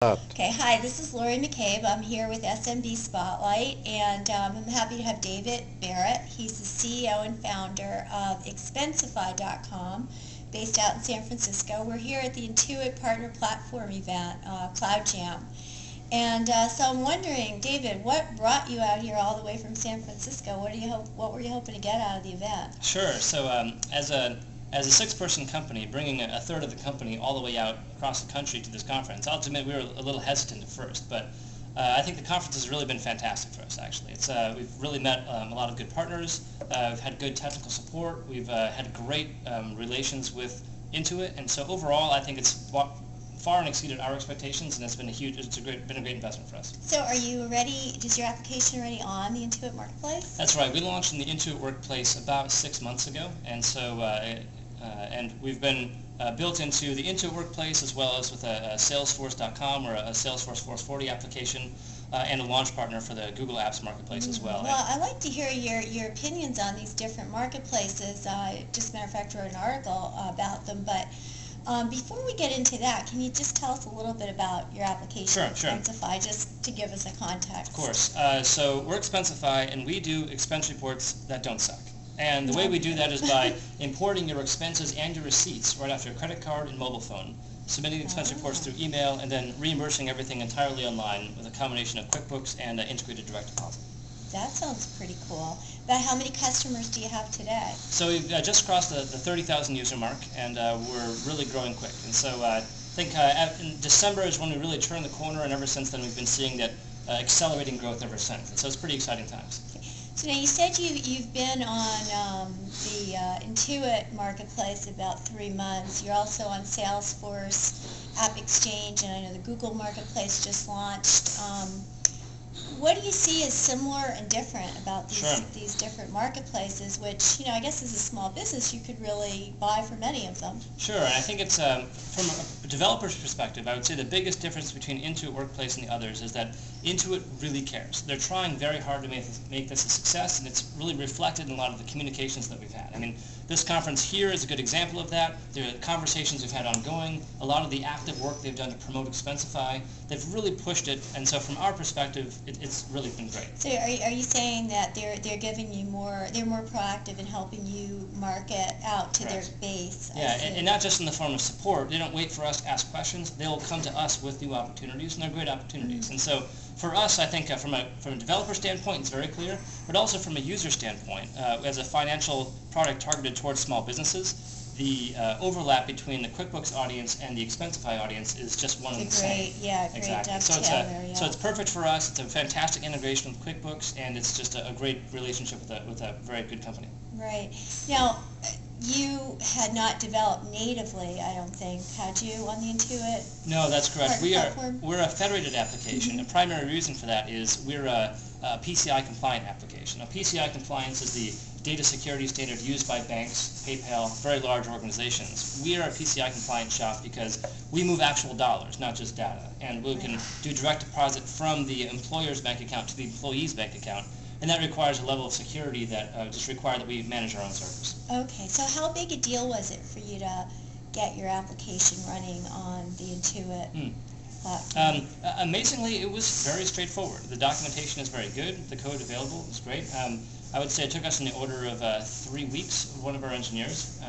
Okay, hi, this is Lori McCabe. I'm here with SMB Spotlight, and I'm happy to have David Barrett. He's the CEO and founder of Expensify.com, based out in San Francisco. We're here at the Intuit Partner Platform event, Cloud Jam. And so I'm wondering, David, what brought you out here all the way from San Francisco? What were you hoping to get out of the event? Sure. So as a six-person company, bringing a third of the company all the way out across the country to this conference, I'll admit we were a little hesitant at first, but I think the conference has really been fantastic for us, actually. We've really met a lot of good partners. We've had good technical support. We've had great relations with Intuit, and so overall, I think it's far and exceeded our expectations, and it's been been a great investment for us. So are you ready? Is your application already on the Intuit Marketplace? That's right. We launched in the Intuit Workplace about 6 months ago, and so and we've been built into the Intuit Workplace as well as with a Salesforce.com or a Salesforce 440 application, and a launch partner for the Google Apps Marketplace as well. Well, I'd like to hear your opinions on these different marketplaces. Just a matter of fact, wrote an article about them, but before we get into that, can you just tell us a little bit about your application, Sure. Expensify, just to give us a context? Of course. So we're Expensify, and we do expense reports that don't suck. And the way we do that is by importing your expenses and your receipts right off your credit card and mobile phone, submitting expense reports through email, and then reimbursing everything entirely online with a combination of QuickBooks and integrated direct deposit. That sounds pretty cool. But how many customers do you have today? So we've just crossed the 30,000 user mark, and we're really growing quick. And so I think in December is when we really turned the corner, and ever since then we've been seeing that accelerating growth ever since. And so it's pretty exciting times. So now you said you've been on the Intuit Marketplace about 3 months. You're also on Salesforce, App Exchange, and I know the Google Marketplace just launched. What do you see as similar and different about these different marketplaces, which, I guess as a small business you could really buy from any of them? Sure, and I think it's from a developer's perspective, I would say the biggest difference between Intuit Workplace and the others is that Intuit really cares. They're trying very hard to make this a success, and it's really reflected in a lot of the communications that we've had. I mean, this conference here is a good example of that. There are conversations we've had ongoing, a lot of the active work they've done to promote Expensify. They've really pushed it, and so from our perspective, it's really been great. So are you saying that they're giving you they're more proactive in helping you market out to their base? Yeah, and not just in the form of support. They don't wait for us to ask questions. They'll come to us with new opportunities, and they're great opportunities. And so for us, I think from a developer standpoint, it's very clear, but also from a user standpoint, as a financial product targeted towards small businesses, the overlap between the QuickBooks audience and the Expensify audience is just one and the same. Great exactly. So it's perfect for us. It's a fantastic integration with QuickBooks, and it's just a great relationship with a very good company. Right. Now, you had not developed natively, I don't think, had you, on the Intuit? No, that's correct. Platform? We're a federated application. The primary reason for that is we're a PCI compliant application. Now, PCI compliance is the data security standard used by banks, PayPal, very large organizations. We are a PCI compliant shop because we move actual dollars, not just data. And we can do direct deposit from the employer's bank account to the employee's bank account. And that requires a level of security that just require that we manage our own servers. Okay, so how big a deal was it for you to get your application running on the Intuit platform? Amazingly, it was very straightforward. The documentation is very good. The code available is great. I would say it took us in the order of 3 weeks with one of our engineers,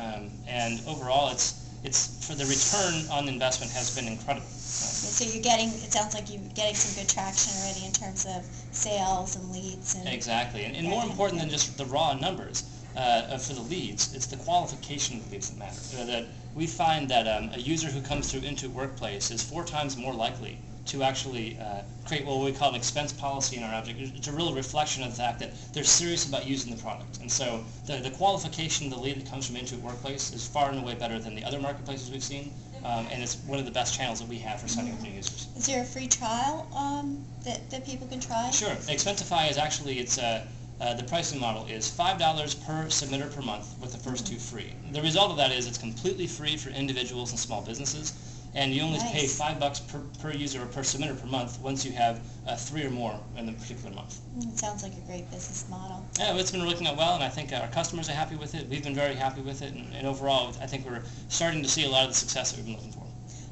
and overall, it's for the return on the investment has been incredible. So it sounds like you're getting some good traction already in terms of sales and leads. And exactly, and more important than just the raw numbers for the leads, it's the qualification of the leads that matter. That we find that a user who comes through Intuit Workplace is 4 times more likely to actually create what we call an expense policy in our object. It's a real reflection of the fact that they're serious about using the product. And so the qualification of the lead that comes from Intuit Workplace is far and away better than the other marketplaces we've seen, and it's one of the best channels that we have for signing up new users. Is there a free trial that people can try? Sure. Expensify is actually, the pricing model is $5 per submitter per month with the first 2 free. The result of that is it's completely free for individuals and small businesses, and you only pay $5 per user or per submitter per month once you have 3 or more in the particular month. It sounds like a great business model. Yeah, it's been working out well, and I think our customers are happy with it. We've been very happy with it, and overall, I think we're starting to see a lot of the success that we've been looking for.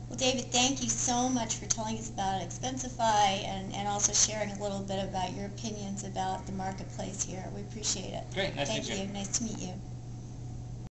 Well, David, thank you so much for telling us about Expensify and also sharing a little bit about your opinions about the marketplace here. We appreciate it. Great. Nice to meet you. Thank you. Nice to meet you.